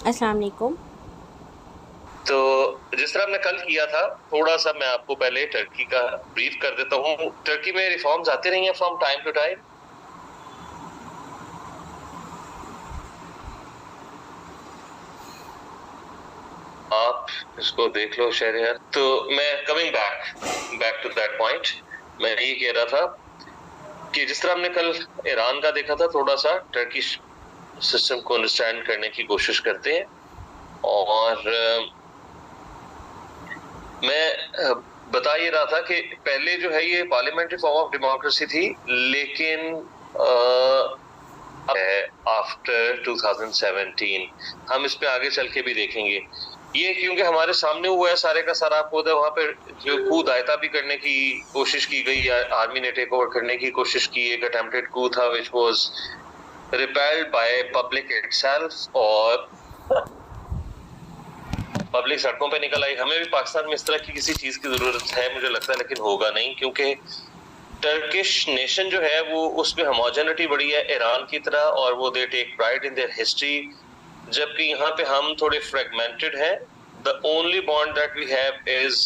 अस्सलाम वालेकुम। तो जिस तरह हमने कल किया था, थोड़ा सा मैं आपको पहले टर्की का ब्रीफ कर देता हूँ। टर्की में रिफॉर्म्स आते रही हैं फ्रॉम टाइम टू टाइम। आप इसको देख लो शहरियार। तो मैं coming back to that point, मैं ये कह रहा था कि जिस तरह हमने कल ईरान का देखा था, थोड़ा सा टर्की सिस्टम को अंडरस्टैंड करने की कोशिश करते हैं। और मैं बता ये रहा था कि पहले जो है ये पार्लियामेंट्री फॉर्म ऑफ डेमोक्रेसी थी, लेकिन आफ्टर 2017 हम इस पे आगे चल के भी देखेंगे। ये क्योंकि हमारे सामने हुआ है सारे का सारा खुद है, वहां पे जो कू दायता भी करने की कोशिश की गई, आर्मी ने टेक ओवर करने की कोशिश की, एक अटेम्प्टेड कू था which was repelled by public itself, और पब्लिक सड़कों पे निकल आई। हमें भी पाकिस्तान में इस तरह की किसी चीज की जरूरत है मुझे लगता है, लेकिन होगा नहीं, क्योंकि टर्किश नेशन जो है वो उसमें होमोजेनिटी बड़ी है ईरान की तरह, और वो they take pride in their history, जबकि यहाँ पे हम थोड़े फ्रेगमेंटेड हैं। The only bond that we have is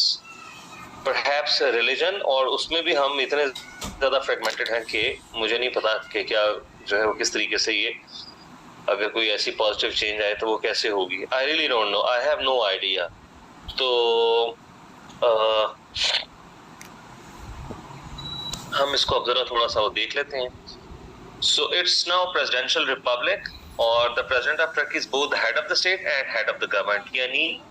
perhaps religion, और उसमें भी हम इतने ज्यादा फ्रेगमेंटेड हैं कि मुझे नहीं पता कि क्या जो है वो किस तरीके से ये, अगर कोई ऐसी पॉजिटिव चेंज आए तो वो कैसे होगी। I really don't know, I have no idea. तो हम इसको अब जरा थोड़ा सा वो देख लेते हैं। So it's now presidential republic, और the president of Turkey is both the head of the state and head of the government. यानी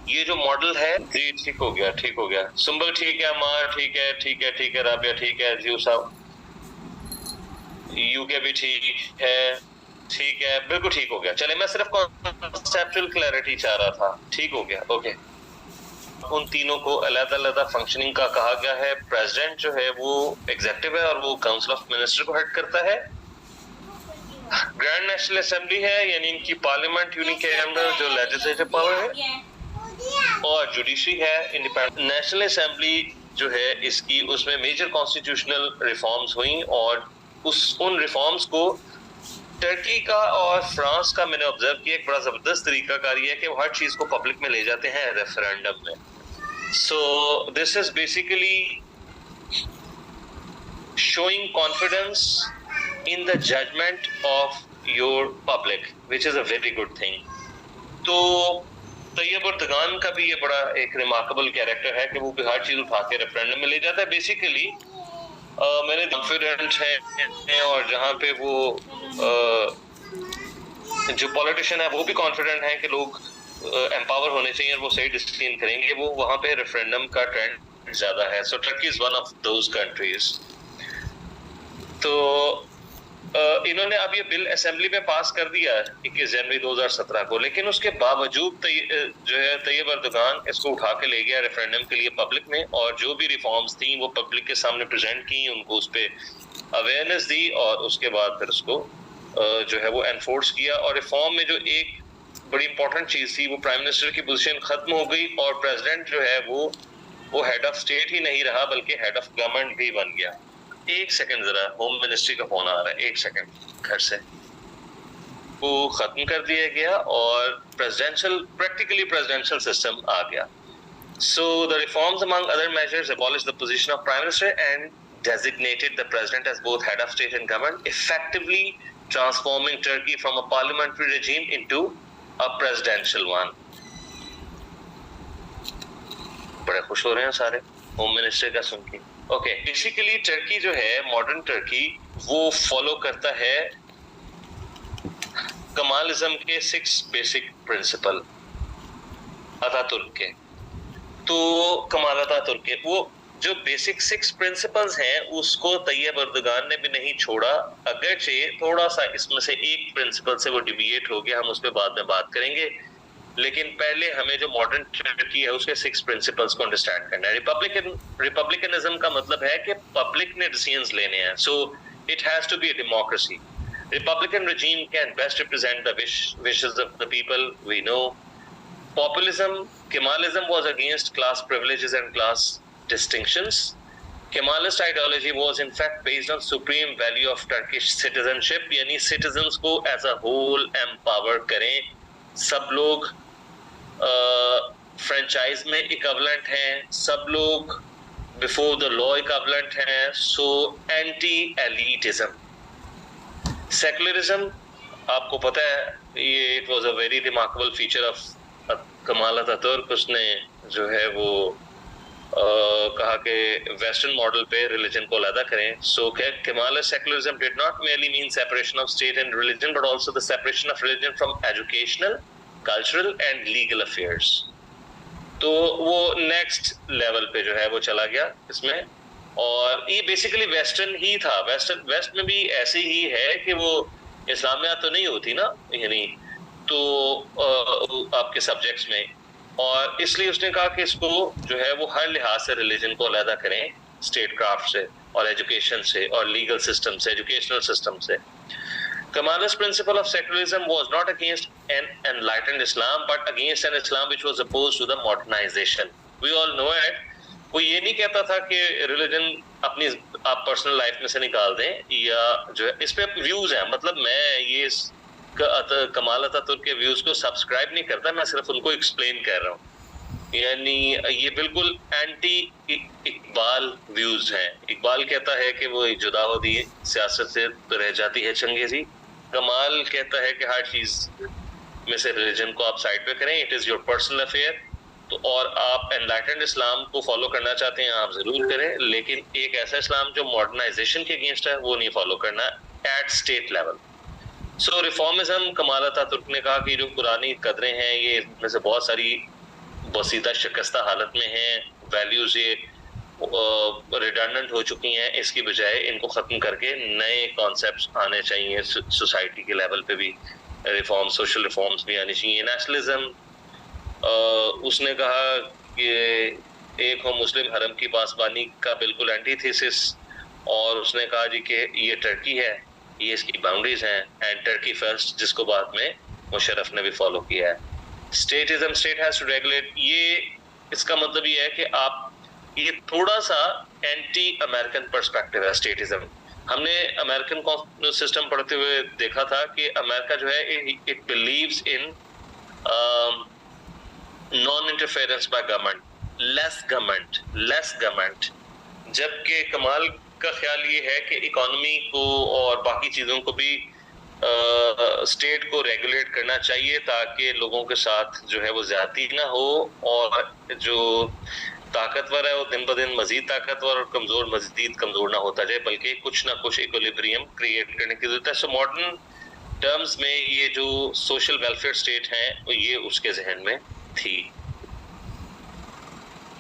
ये जो मॉडल है, जी ठीक हो गया, ठीक हो गया। सुंबल ठीक है, अमार ठीक है, ठीक है, ठीक है, राबिया ठीक है, जीव साहब यूके भी ठीक है, ठीक है, बिल्कुल ठीक हो गया। चले, मैं सिर्फ कॉन्सेप्चुअल क्लैरिटी चाह रहा था, ठीक हो गया, ओके। उन तीनों को अलग-अलग फंक्शनिंग का कहा गया है। प्रेसिडेंट जो है वो एग्जीक्यूटिव है और वो काउंसिल ऑफ मिनिस्टर को हेड करता है। ग्रैंड नेशनल असेंबली है, यानी इनकी पार्लियामेंट यूनिकैमरल जो लेजिस्लेटिव पावर है, और जुडिशरी है इंडिपेंडेंट। नेशनल असेंबली जो है इसकी, उसमें मेजर कॉन्स्टिट्यूशनल रिफॉर्म्स हुई, और उन रिफॉर्म्स को टर्की का और फ्रांस का मैंने ऑब्जर्व किया, एक बड़ा जबरदस्त तरीकाकारी है कि वो हर चीज को पब्लिक में ले जाते हैं रेफरेंडम में। So this is basically showing confidence in the judgment of your public, which is a very good thing. तो तैयब अर्दगान का भी ये बड़ा एक रिमार्केबल कैरेक्टर है कि वो हर चीज उठा के रेफरेंडम में ले जाता है। बेसिकली मैंने कॉन्फिडेंट है, और जहाँ पे वो जो पॉलिटिशियन है वो भी कॉन्फिडेंट है कि लोग एम्पावर होने चाहिए और वो सही डिसीजन करेंगे, वो वहाँ पे रेफरेंडम का ट्रेंड ज्यादा है। So Turkey is one of those countries. तो इन्होंने अब ये बिल असेंबली में पास कर दिया 21 जनवरी 2017 को, लेकिन उसके बावजूद जो है तैयब अर्दगान इसको उठा के ले गया रेफरेंडम के लिए पब्लिक में, और जो भी रिफॉर्म्स थी वो पब्लिक के सामने प्रेजेंट की, उनको उस पर अवेयरनेस दी, और उसके बाद फिर उसको जो है वो एनफोर्स किया। और रिफॉर्म में जो एक बड़ी इंपॉर्टेंट चीज थी, वो प्राइम मिनिस्टर की पोजीशन खत्म हो गई, और प्रेसिडेंट जो है वो हेड ऑफ स्टेट ही नहीं रहा बल्कि हेड ऑफ गवर्नमेंट भी बन गया। एक सेकंड, जरा होम मिनिस्ट्री का फोन आ रहा है, एक सेकंड। घर से वो खत्म कर दिया गया और प्रैक्टिकली प्रेसिडेंशियल सिस्टम आ गया। So the reforms among other measures abolished the position of prime minister and designated the president as both head of state and government, effectively transforming Turkey from a parliamentary regime into a presidential one. बड़े खुश हो रहे हैं सारे home minister का सुन के। Okay, basically Turkey जो है, मॉडर्न टर्की, वो फॉलो करता है कमालिज्म के 6 बेसिक प्रिंसिपल, अतातुर्क के। तो कमाल अतातुर्क के वो जो बेसिक 6 प्रिंसिपल्स हैं उसको तैयब अर्दगान ने भी नहीं छोड़ा, अगरचे थोड़ा सा इसमें से एक प्रिंसिपल से वो डिविएट हो गया, हम उस पर बाद में बात करेंगे। लेकिन पहले हमें जो मॉडर्न टर्की है उसके 6 प्रिंसिपल्स को अंडरस्टैंड करना है। रिपब्लिकनिज्म का मतलब है कि पब्लिक ने डिसीजंस लेने हैं, so it has to be a democracy. Republican regime can best represent the wishes of the people, we know. Populism, Kemalism was against class privileges and class distinctions. Kemalist ideology was in fact based on supreme value of Turkish citizenship, यानी citizens को as a whole empower करें, सब लोग franchise में equivalent हैं, सब लोग before the law equivalent हैं. So anti elitism. सेकुलरिज्म आपको पता है ये it was a very remarkable feature of Kemal Ataturk. उसने जो है वो कहा कि वेस्टर्न मॉडल पे रिलीजन को अलग करें. सो कमाल secularism did not merely mean separation of state and religion but also the separation of religion from educational, cultural and legal affairs. तो वो नेक्स्ट लेवल पे जो है वो चला गया इसमें. और ये बेसिकली वेस्टर्न ही था. वेस्ट में भी ऐसे ही है कि वो इस्लामियात तो नहीं होती ना, यानी तो आपके सब्जेक्ट्स में. और इसलिए उसने कहा कि इसको जो है वो हर लिहाज से रिलीजन को अलग करें स्टेट क्राफ्ट से और एजुकेशन से और लीगल सिस्टम से, एजुकेशनल सिस्टम से. Kamala's principle of secularism was not against an enlightened Islam but against an Islam which was opposed to the modernization. We all know it. वो ये नहीं कहता था कि रिलीजन अपनी आप पर्सनल लाइफ में से निकाल दें या जो है इस पे व्यूज हैं. मतलब मैं ये कमाल अतातुर्क के व्यूज को सब्सक्राइब नहीं करता, मैं सिर्फ उनको एक्सप्लेन कर रहा हूँ. यानी ये बिल्कुल एंटी इकबाल व्यूज हैं. इकबाल कहता है कि वो जुदाहुदी सियासत से तो रह जाती है चंगेजी. कमाल कहता है कि हर चीज में से रिलीजन को आप साइड पे करें, it is your personal affair. तो और आप एनलाइटेंड इस्लाम को फॉलो करना चाहते हैं आप जरूर करें, लेकिन एक ऐसा इस्लाम जो मॉडर्नाइजेशन के अगेंस्ट है वो नहीं फॉलो करना एट स्टेट लेवल. सो रिफॉर्मिज्म, कमाल अतातुर्क ने कहा कि जो पुरानी कदरें हैं ये में से बहुत सारी बसीदा शिकस्ता हालत में हैं. वैल्यूज ये रिडंडेंट हो चुकी हैं. इसकी बजाय इनको खत्म करके नए कॉन्सेप्ट्स आने चाहिए. सोसाइटी के लेवल पे भी रिफॉर्म, सोशल रिफॉर्म्स भी आनी चाहिए. नेशनलिज्म, उसने कहा कि एक हो मुस्लिम हरम की पासबानी का बिल्कुल एंटीथेसिस. और उसने कहा जी कि ये टर्की है, ये इसकी बाउंड्रीज हैं एंड टर्की फर्स्ट, जिसको बाद में मुशर्रफ ने भी फॉलो किया है. Statism, state has to regulate, ये इसका मतलब ये है कि आप ये थोड़ा सा एंटी अमेरिकन पर्सपेक्टिव है स्टेटिज्म. हमने अमेरिकन सिस्टम पढ़ते हुए देखा था कि अमेरिका जो है it believes in non interference by government, less government. जबकि कमाल का ख्याल ये है कि इकोनॉमी को और बाकी चीजों को भी स्टेट को रेगुलेट करना चाहिए ताकि लोगों के साथ जो है वो ज्यादती ना हो और जो ताकतवर है वो दिन ब दिन मजीद ताकतवर और कमजोर मजीद कमजोर ना होता जाए, बल्कि कुछ ना कुछ इक्विलिब्रियम क्रिएट करने की जरूरत है. सो मॉडर्न टर्म्स में ये जो सोशल वेलफेयर स्टेट है ये उसके जहन में थी.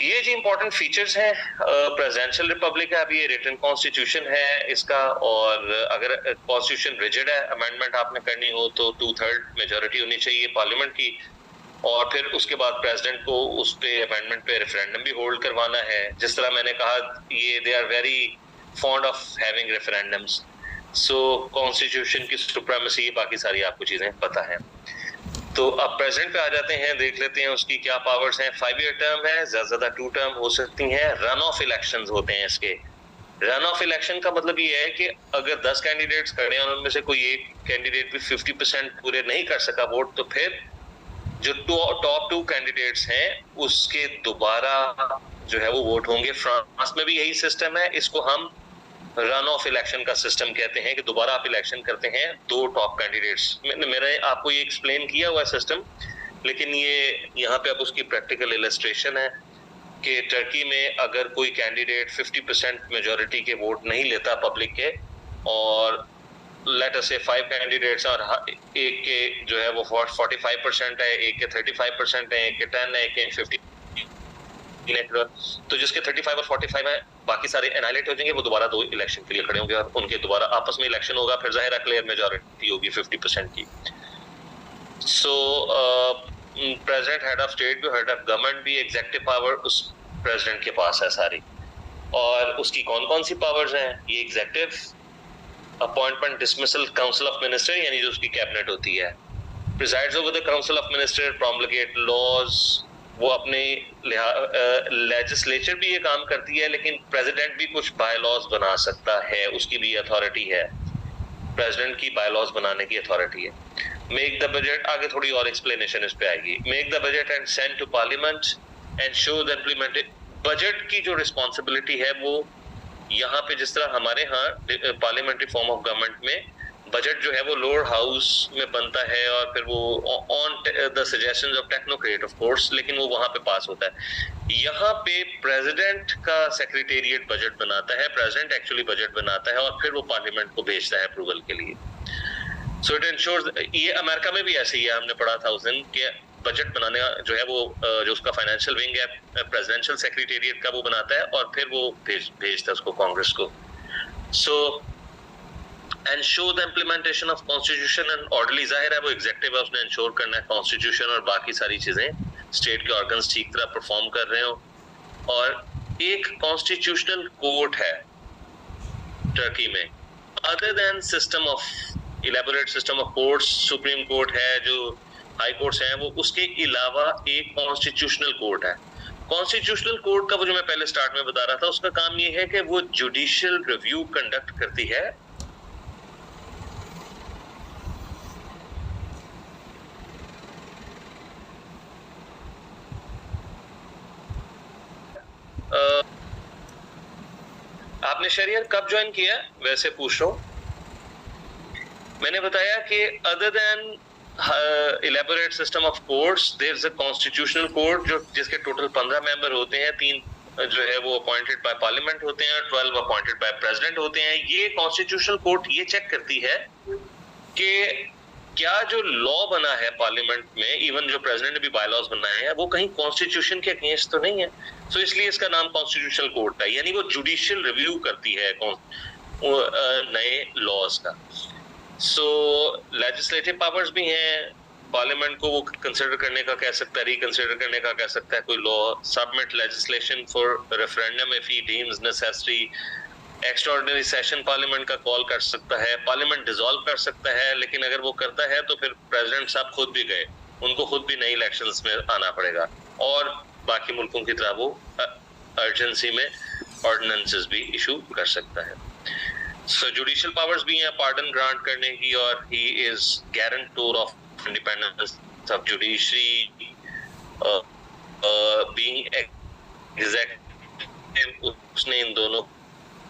ये जो इम्पोर्टेंट फीचर्स हैं. प्रेसिडेंशियल रिपब्लिक है, अभी ये रिटन कॉन्स्टिट्यूशन है इसका. और अगर कॉन्स्टिट्यूशन रिजिड है, अमेंडमेंट आपने करनी हो तो 2/3 मेजोरिटी होनी चाहिए पार्लियामेंट की. और फिर उसके बाद प्रेसिडेंट को उस पे अमेंडमेंट पे रेफरेंडम भी होल्ड करवाना है. जिस तरह मैंने कहा ये they are very fond of having referendums. So constitution की सुप्रीमेसी, बाकी सारी आपको चीजें पता है. तो अब प्रेसिडेंट पे आ जाते हैं, देख लेते हैं उसकी क्या पावर्स हैं. 5 ईयर टर्म है, ज्यादा 2 टर्म हो सकती हैं. रन ऑफ इलेक्शंस होते हैं इसके. रन ऑफ इलेक्शन का मतलब ये है कि अगर 10 कैंडिडेट्स खड़े हैं और उनमें से कोई एक कैंडिडेट भी 50% पूरे नहीं कर सका वोट, तो फिर जो टॉप 2 कैंडिडेट्स हैं उसके दोबारा जो है वो वोट होंगे. फ्रांस में भी यही सिस्टम है. इसको हम रन ऑफ इलेक्शन का सिस्टम कहते हैं कि दोबारा आप इलेक्शन करते हैं 2 टॉप कैंडिडेट्स. मैंने आपको ये एक्सप्लेन किया हुआ सिस्टम, लेकिन ये यहाँ पे अब उसकी प्रैक्टिकल इलस्ट्रेशन है कि टर्की में अगर कोई कैंडिडेट 50% मेजोरिटी के वोट नहीं लेता पब्लिक के, और लेट अस से 5 कैंडिडेट्स और एक के जो है वो 45% है, एक के 35% है, एक के 10 है, एक के 50, तो जिसके 35 और 45 है बाकी सारे एनाइलेट हो जाएंगे. वो दोबारा 2 इलेक्शन के लिए खड़े होंगे और उनके दोबारा आपस में इलेक्शन होगा. फिर जाहिर है क्लियर मेजॉरिटी होगी 50% की. सो प्रेसिडेंट, हेड ऑफ स्टेट भी, हेड ऑफ गवर्नमेंट भी, एग्जीक्यूटिव पावर उस प्रेसिडेंट के पास है सारी. और उसकी कौन कौन सी पावर्स हैं? ये executive, appointment, dismissal, council of minister यानी जो उसकी कैबिनेट होती है, presides over the council of minister, promulgate laws. वो अपने लेजिस्लेचर भी ये काम करती है, लेकिन प्रेसिडेंट भी कुछ बाय लॉज बना सकता है, उसकी भी अथॉरिटी है. प्रेसिडेंट की बाय लॉज बनाने की अथॉरिटी है. मेक द बजट, आगे थोड़ी और एक्सप्लेनेशन इस पे आएगी। Make the budget and send to parliament and show the implemented. Budget की जो रिस्पॉन्सिबिलिटी है वो यहाँ पे जिस तरह हमारे यहाँ पार्लियामेंट्री फॉर्म ऑफ गवर्नमेंट में बजट जो है वो लोअर हाउस में बनता है और फिर वो on the suggestions of technocrat of course, लेकिन वो वहां पे पास होता है। यहाँ पे प्रेसिडेंट का सेक्रेटेरिएट बजट बनाता है, प्रेसिडेंट एक्चुअली बजट बनाता है और फिर वो पार्लियामेंट को भेजता है अप्रूवल के लिए। सो इट इंश्योर्स, ये अमेरिका में भी ऐसे ही है, हमने पढ़ा था उस दिन कि बजट बनाने जो है वो जो उसका फाइनेंशियल विंग है प्रेसिडेंशियल सेक्रेटेरिएट का वो बनाता है और फिर वो भेजता है उसको कांग्रेस को। So and show the implementation of constitution and orderly, जाहिर है वो एग्जीक्यूटिव है, उसने इंश्योर करना है कॉन्स्टिट्यूशन और बाकी सारी चीजें स्टेट के ऑर्गन्स ठीक तरह परफॉर्म कर रहे हो। और एक कॉन्स्टिट्यूशनल कोर्ट है टर्की में, other than system of elaborate system of courts, supreme court है, जो हाई कोर्ट्स हैं, वो उसके अलावा एक कॉन्स्टिट्यूशनल कोर्ट है। कॉन्स्टिट्यूशनल कोर्ट का वो जो मैं पहले स्टार्ट में बता रहा था, उसका काम ये है कि वो जुडिशियल रिव्यू कंडक्ट करती है आपने शरीयत कब ज्वाइन किया वैसे पूछ रहा हूँ। मैंने बताया कि other than elaborate system of courts there is a constitutional court जो जिसके टोटल 15 मेंबर होते हैं, 3 जो है वो अपॉइंटेड बाय पार्लियामेंट होते हैं, 12 अपॉइंटेड बाय प्रेसिडेंट होते हैं। ये कॉन्स्टिट्यूशनल कोर्ट ये चेक करती है कि क्या जो लॉ बना है पार्लियामेंट में, इवन जो प्रेसिडेंट ने भी बायलॉज बनाए हैं, वो कहीं कॉन्स्टिट्यूशन के अगेंस्ट तो नहीं है। सो इसलिए इसका नाम कॉन्स्टिट्यूशनल कोर्ट है, यानी वो जुडिशियल रिव्यू करती है नए लॉज का। सो लेजिस्लेटिव पावर्स भी हैं, पार्लियामेंट को वो कंसिडर करने का कह सकता है, रिकंसिडर करने का कह सकता है कोई law, submit legislation for referendum if he deems necessary, extraordinary session parliament का कॉल कर सकता है, पार्लियामेंट डिसॉल्व कर सकता है, लेकिन अगर वो करता है तो फिर प्रेसिडेंट साहब खुद भी गए, उनको खुद भी नई इलेक्शंस में आना पड़ेगा और बाकी मुल्कों की तरह वो अर्जेंसी में ऑर्डिनेंसेस भी इशू कर सकता है। सो जुडिशियल पावर्स भी हैं पार्डन ग्रांट करने की, और he is guarantor of independence of judiciary, being executive, उसने इन दोनों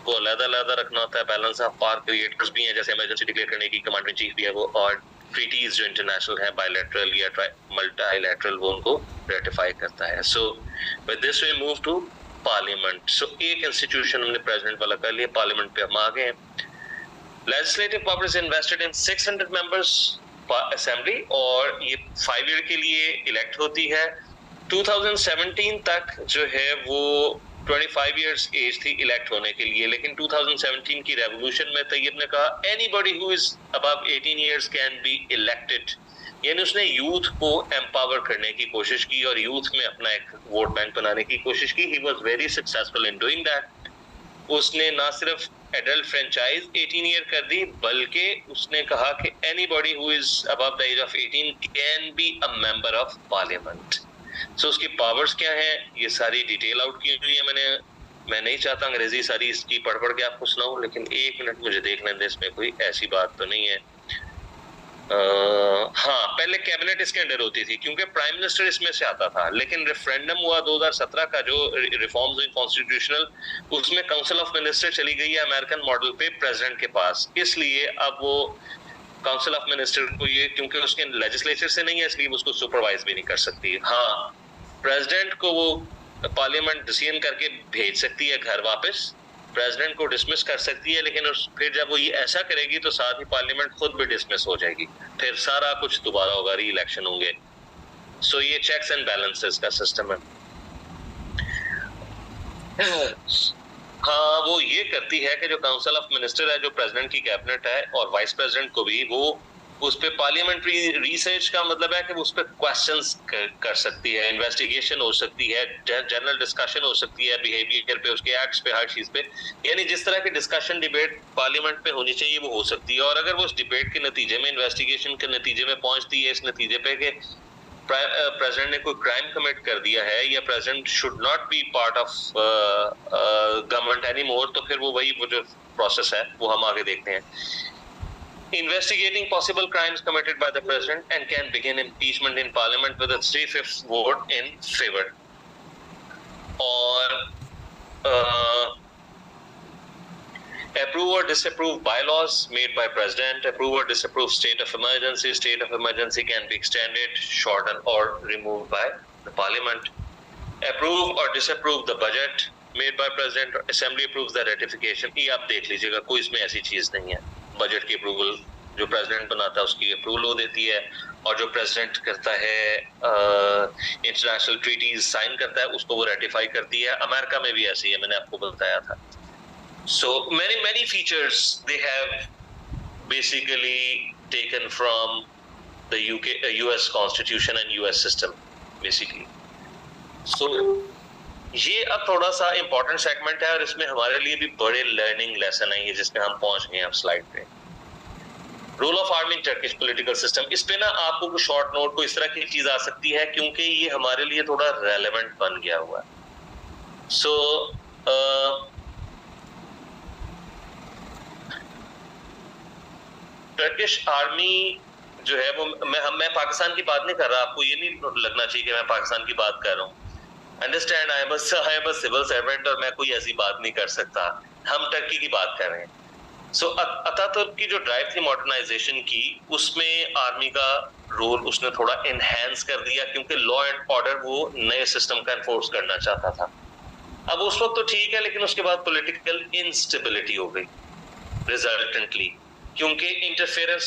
को अलग-अलग रखना होता है। बैलेंस ऑफ पावर क्रिएटर्स भी हैं, जैसे इमरजेंसी डिक्लेयर करने की कमांडर इन चीफ भी है वो, और ट्रीटीज जो इंटरनेशनल है बायलैटरल या मल्टीलैटरल वो उनको रेटिफाई करता है। So with this we move to parliament. So एक इंस्टीट्यूशन हमने प्रेसिडेंट वाला कर लिया, पार्लियामेंट पे हम आ गए हैं। Legislative powers invested in 600 members assembly, और ये 5 ईयर के लिए इलेक्ट होती है। 2017 तक जो है वो 25 इयर्स एज थी इलेक्ट होने के लिए, लेकिन 2017 की रेवोल्यूशन में तैयब ने कहा anybody who is above 18 years can be elected, यानी उसने यूथ को एम्पावर करने की कोशिश की और यूथ में अपना एक वोट बैंक बनाने की कोशिश की। He was very successful in doing that. उसने ना सिर्फ एडल्ट फ्रेंचाइज 18 ईयर कर दी, बल्कि उसने कहा कि anybody who is above the age of 18 can be a member of parliament. So उसकी पावर्स क्या है ये सारी डिटेल आउट की हुई है। मैं नहीं चाहता अंग्रेजी सारी इसकी पढ़ के आपको सुनाऊं, लेकिन 1 मिनट मुझे देखने दें, इसमें कोई ऐसी बात तो नहीं है। हाँ, पहले कैबिनेट इसके अंडर होती थी क्योंकि प्राइम मिनिस्टर इसमें से आता था, लेकिन रेफरेंडम हुआ 2017 का जो रिफॉर्म्स हुई कॉन्स्टिट्यूशनल, उसमें काउंसिल ऑफ मिनिस्टर चली गई है अमेरिकन मॉडल पे प्रेसिडेंट के पास। इसलिए अब वो काउंसिल ऑफ मिनिस्टर को ये, क्योंकि उसके लेजिस्लेचर से नहीं है, इसलिए उसको सुपरवाइज भी नहीं कर सकती। हाँ, प्रेसिडेंट को वो पार्लियामेंट डिसीजन करके भेज सकती है घर वापस, प्रेसिडेंट को डिसमिस कर सकती है, लेकिन फिर जब वो ये ऐसा करेगी तो साथ ही पार्लियामेंट खुद भी डिसमिस हो जाएगी, फिर सारा कुछ दोबारा होगा, री इलेक्शन होंगे। सो ये चेक्स एंड बैलेंसेस का सिस्टम है। हाँ, वो ये करती है कि जो काउंसिल ऑफ मिनिस्टर है, जो प्रेसिडेंट की कैबिनेट है, और वाइस प्रेसिडेंट को भी वो उस पे पार्लियामेंट्री रिसर्च का मतलब है कि उस पे क्वेश्चंस कर सकती है, इन्वेस्टिगेशन हो सकती है, जनरल डिस्कशन हो सकती है बिहेवियर पे, उसके एक्ट्स पे, हर चीज पे, यानी जिस तरह की डिस्कशन डिबेट पार्लियामेंट पे होनी चाहिए वो हो सकती है। और अगर वो उस डिबेट के नतीजे में, इन्वेस्टिगेशन के नतीजे में पहुंचती है इस नतीजे पे कि प्रेसिडेंट ने कोई क्राइम कमिट कर दिया है या president should not be part of government any more, तो फिर वो जो प्रोसेस है वो हम आगे देखते हैं। investigating possible crimes committed by the president and can begin impeachment in parliament with a 3/5 vote in favor. Or approve or disapprove bylaws made by president. Approve or disapprove state of emergency. State of emergency can be extended, shortened or removed by the parliament. Approve or disapprove the budget made by president. Assembly approves the ratification. ये आप देख लीजिएगा, कोई इसमें ऐसी चीज नहीं है. बजट की अप्रूवल जो प्रेसिडेंट बनाता है उसकी अप्रूवल हो देती है, और जो प्रेसिडेंट करता है इंटरनेशनल ट्रीटीज साइन करता है उसको वो रेटिफाई करती है. अमेरिका में भी ऐसी है, मैंने आपको बताया था. So many features they have basically taken from the US Constitution and US system basically. So ये अब थोड़ा सा इम्पोर्टेंट सेगमेंट है और इसमें हमारे लिए भी बड़े लर्निंग लेसन है ये, जिसमें हम पहुंच गए हैं अब स्लाइड पे. Role of army in Turkish political system. इस पे ना आपको कुछ शॉर्ट नोट को इस तरह की चीज आ सकती है क्योंकि ये हमारे लिए थोड़ा रेलेवेंट बन गया हुआ है. सो टर्किश आर्मी जो है वो, मैं पाकिस्तान की बात नहीं कर रहा, आपको ये नहीं लगना चाहिए कि मैं पाकिस्तान की बात कर रहा हूँ. Understand, I am a civil servant और मैं कोई ऐसी बात नहीं कर सकता. हम टर्की की बात कर रहे हैं. सो अतातुर्क की जो ड्राइव थी मॉडर्नाइजेशन की, उसमें आर्मी का रोल उसने थोड़ा एनहांस कर दिया क्योंकि लॉ एंड ऑर्डर वो नए सिस्टम का एनफोर्स करना चाहता था. अब उस वक्त तो ठीक है, लेकिन उसके बाद पॉलिटिकल इंस्टेबिलिटी हो गई रिजल्टेंटली, क्योंकि इंटरफेरेंस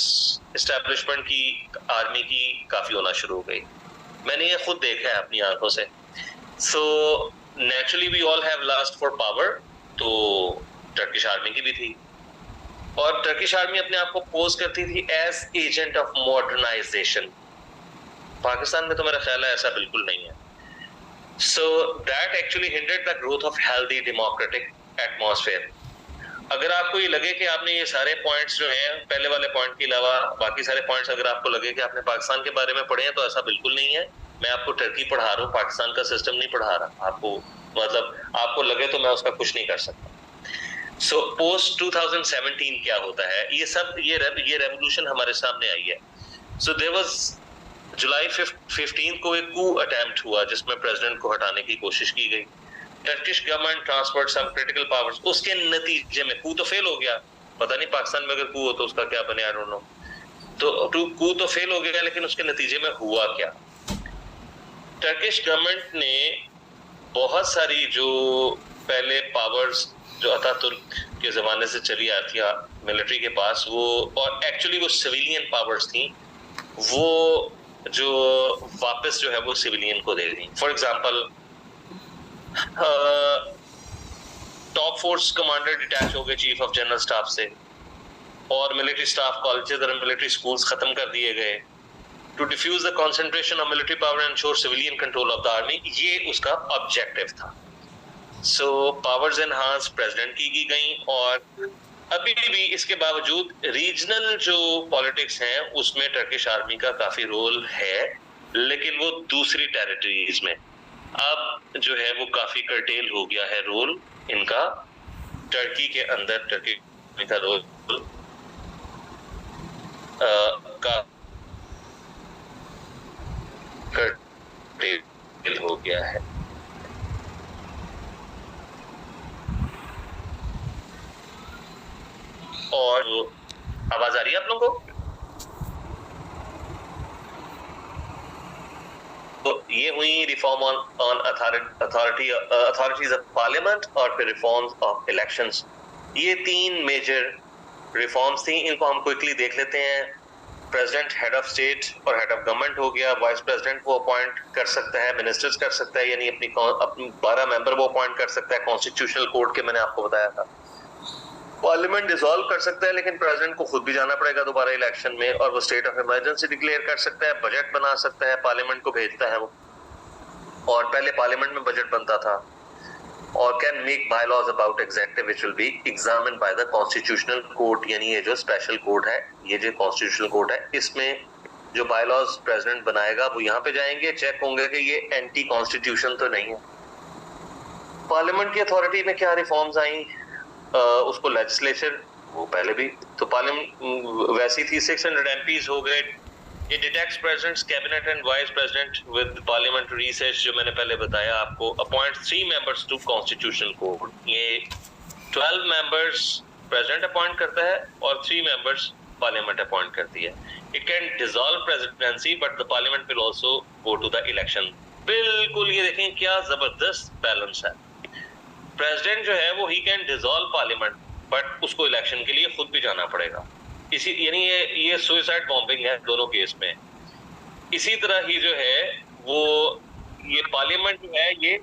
एस्टैब्लिशमेंट की आर्मी की काफी होना शुरू हो गई. मैंने ये खुद देखा है अपनी आंखों से. So naturally we all have lust for power, तो टर्किश आर्मी की भी थी, और टर्किश आर्मी अपने आप को पोज करती थी as agent of modernization. Pakistan में तो मेरा ख्याल है ऐसा बिल्कुल नहीं है. So that actually hindered the growth of healthy democratic atmosphere. अगर आपको ये लगे कि आपने ये सारे पॉइंट्स जो हैं, पहले वाले पॉइंट के अलावा बाकी सारे पॉइंट्स अगर आपको लगे कि आपने पाकिस्तान के बारे में पढ़े हैं, तो ऐसा बिल्कुल नहीं है. मैं आपको टर्की पढ़ा रहा हूँ, पाकिस्तान का सिस्टम नहीं पढ़ा रहा आपको. मतलब आपको लगे तो मैं उसका कुछ नहीं कर सकता. सो पोस्ट 2017 क्या होता है, ये सब ये रेवोल्यूशन हमारे सामने आई है. सो देयर वाज जुलाई 15 को एक कू अटेम्प्ट हुआ जिसमें प्रेसिडेंट को हटाने की कोशिश की गई. टर्किश गवर्नमेंट ट्रांसफर्ड सम क्रिटिकल पावर्स. उसके नतीजे में कू तो फेल हो गया. पता नहीं पाकिस्तान में अगर कू हो तो उसका क्या बने, आई डोंट नो. तो कू तो फेल हो गया, लेकिन उसके नतीजे में हुआ क्या. टर्किश गवर्नमेंट ने बहुत सारी जो पहले पावर्स जो अतातुर्क के जमाने से चली आती है मिलिट्री के पास, वो, और एक्चुअली वो सिविलियन पावर्स थी, वो जो वापस जो है वो सिविलियन को दे दी. For example top force commander detach हो गए चीफ ऑफ जनरल स्टाफ से, और मिलिट्री स्टाफ कॉलेजेस और मिलिट्री स्कूल्स खत्म कर दिए गए. To diffuse the concentration of military power and ensure civilian control of the army, ये उसका ऑब्जेक्टिव था. सो पावर्स एनहांस प्रेसिडेंट की गई, और अभी भी इसके बावजूद रीजनल जो पॉलिटिक्स हैं उसमें टर्किश आर्मी का काफी रोल है, लेकिन वो दूसरी टेरिटरीज में अब जो है वो काफी कर्टेल हो गया है रोल इनका. टर्की के अंदर टर्की का रोल का कर्टेल हो गया है. और आवाज आ रही है आप लोगों को? तो ये हुई reform on authorities of parliament और फिर रिफॉर्म्स ऑफ इलेक्शंस. ये 3 मेजर रिफॉर्म्स थी. इनको हम क्विकली देख लेते हैं. प्रेसिडेंट हेड ऑफ स्टेट और हेड ऑफ गवर्नमेंट हो गया. वाइस प्रेसिडेंट वो अपॉइंट कर सकता है, मिनिस्टर्स कर सकता है, यानी अपनी 12 मेंबर वो अपॉइंट कर सकता है. कॉन्स्टिट्यूशनल कोर्ट के मैंने आपको बताया था. पार्लियामेंट डिसॉल्व कर सकता है, लेकिन प्रेसिडेंट को खुद भी जाना पड़ेगा दोबारा इलेक्शन में, और वो स्टेट ऑफ इमरजेंसी डिक्लेयर कर सकता है, बजट बना सकता है, पार्लियामेंट को भेजता है वो. और पहले पार्लियामेंट में बजट बनता था. और can make bylaws about executive which will be examined by the constitutional court, यानी ये जो स्पेशल कोर्ट है, ये जो कॉन्स्टिट्यूशनल कोर्ट है, इसमें जो बायलॉज प्रेसिडेंट बनाएगा वो यहाँ पे जाएंगे, चेक होंगे कि ये एंटी कॉन्स्टिट्यूशन तो नहीं है. पार्लियामेंट की अथॉरिटी में क्या रिफॉर्म्स आई, उसको लेजिस्लेचर वो पहले भी तो पार्लियामेंट वैसी थी, 600 MPs हो गए। It detects president's cabinet and vice president with parliamentary recess, जो मैंने पहले बताया आपको। Appoints 3 members to constitutional court। ये 12 members president appoint करता है और 3 members parliament appoint करती है। It can dissolve presidency, but the parliament will also go to the election। बिल्कुल ये देखें क्या जबरदस्त बैलेंस है। प्रेसिडेंट जो है वो he can dissolve parliament, but उसको इलेक्शन के लिए खुद भी जाना पड़ेगा। इसी यानी ये सुसाइड बॉम्बिंग है दोनों केस में। इसी तरह ही जो है वो ये पार्लियामेंट जो है ये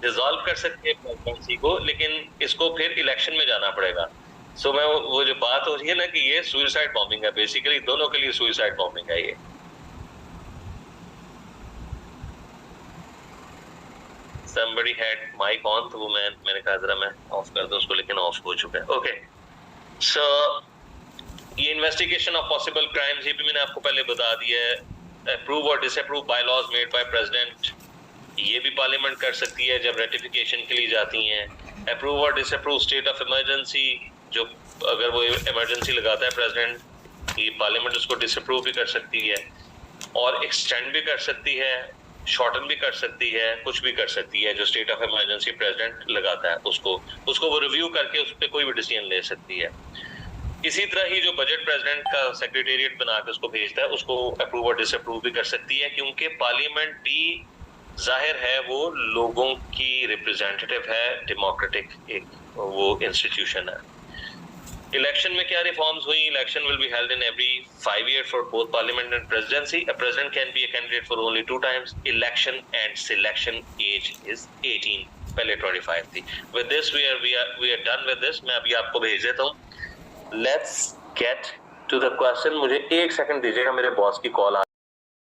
डिसॉल्व कर सकते हैं प्रेसिडेंसी को, लेकिन इसको फिर इलेक्शन में जाना पड़ेगा। सो मैं वो जो बात हो रही है ना कि ये सुसाइड बॉम्बिंग है, बेसिकली दोनों के लिए सुसाइड बॉम्बिंग है ये। Somebody had mic on, तो वो मैंने कहा जरा मैं ऑफ कर दूं उसको, लेकिन ऑफ हो चुका है। ओके, सो ये इन्वेस्टिगेशन ऑफ पॉसिबल क्राइम्स, ये भी मैंने आपको पहले बता दिया है। अप्रूव और disapprove by laws made by president, ये भी पार्लियामेंट कर सकती है जब रेटिफिकेशन के लिए जाती हैं। अप्रूव और डिसअप्रूव स्टेट ऑफ इमरजेंसी, जो अगर वो इमरजेंसी लगाता है प्रेसिडेंट, ये पार्लियामेंट उसको डिसअप्रूव भी कर सकती है और एक्सटेंड भी कर सकती है, शॉर्टन भी कर सकती है, कुछ भी कर सकती है। जो स्टेट ऑफ इमरजेंसी प्रेसिडेंट लगाता है उसको वो रिव्यू करके उस पर कोई भी डिसीजन ले सकती है। इसी तरह ही जो बजट प्रेसिडेंट का सेक्रेटेरिएट बना के उसको भेजता है, उसको अप्रूव और डिसअप्रूव भी कर सकती है, क्योंकि पार्लियामेंट भी जाहिर है वो लोगों की रिप्रेजेंटेटिव है, डेमोक्रेटिक एक वो इंस्टीट्यूशन है। इलेक्शन में क्या रिफॉर्म्स हुई? Election will be held in every 5 years for both parliament and presidency. A president can be a candidate for only 2 times। Election and selection age is 18, पहले 25 थी। With this we are done with this. मैं अभी आपको भेज देता हूँ। Let's get to the question. मुझे 1 second दीजिएगा, मेरे बॉस की कॉल आ